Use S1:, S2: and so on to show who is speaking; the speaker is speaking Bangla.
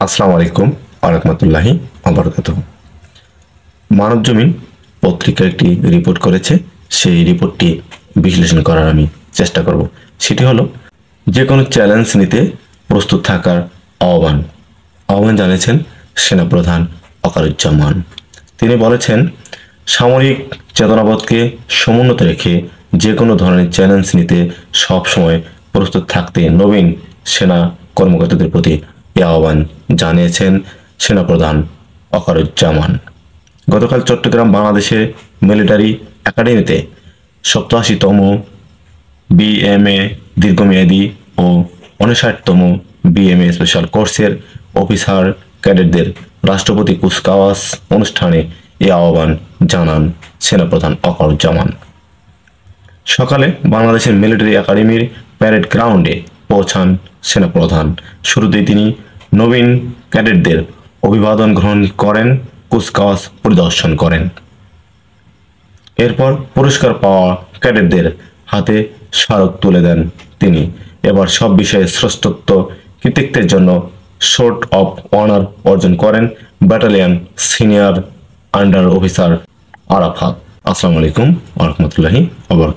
S1: আসসালামু আলাইকুম ওয়া রাহমাতুল্লাহি ওয়া বারাকাতুহু। মানবজমিন পত্রিকা একটি রিপোর্ট করেছে, সেই রিপোর্টটি বিশ্লেষণ করার আমি চেষ্টা করব। সেটি হলো যে কোনো চ্যালেঞ্জ নিতে প্রস্তুত থাকার আহ্বান জানিয়েছেন সেনাপ্রধান ওয়াকারুজ্জামান। তিনি বলেছেন, সামরিক চেতনাবোধকে সমুন্নত রেখে যে কোনো ধরনের চ্যালেঞ্জ নিতে সবসময় প্রস্তুত থাকতে নবীন সেনা কর্মকর্তাদের প্রতি এই আহ্বান জানিয়েছেন সেনাপ্রধান ওয়াকারুজ্জামান। গতকাল চট্টগ্রাম বাংলাদেশের মিলিটারি একাডেমিতে 87তম বিএমএ দীর্ঘমেয়াদী ও 59তম বিএমএ স্পেশাল কোর্সের অফিসার ক্যাডেটদের রাষ্ট্রপতি কুচকাওয়াজ অনুষ্ঠানে এই আহ্বান জানান সেনাপ্রধান ওয়াকারুজ্জামান। সকালে বাংলাদেশের মিলিটারি একাডেমির প্যারেড গ্রাউন্ডে পৌঁছান সেনাপ্রধান। শুরুতেই তিনি নবীন ক্যাডেটদের অভিবাদন গ্রহণ করেন, কুচকাওয়াজ পরিদর্শন করেন। এরপর পুরস্কার পাওয়া ক্যাডেটদের হাতে স্মারক তুলে দেন তিনি। এবার সব বিষয়ে শ্রেষ্ঠত্ব কৃতিত্বের জন্য শর্ট অফ অনার অর্জন করেন battalion senior under officer Arafat. আসসালামু আলাইকুম ওয়া রাহমাতুল্লাহি ওয়া বারাকাতুহু।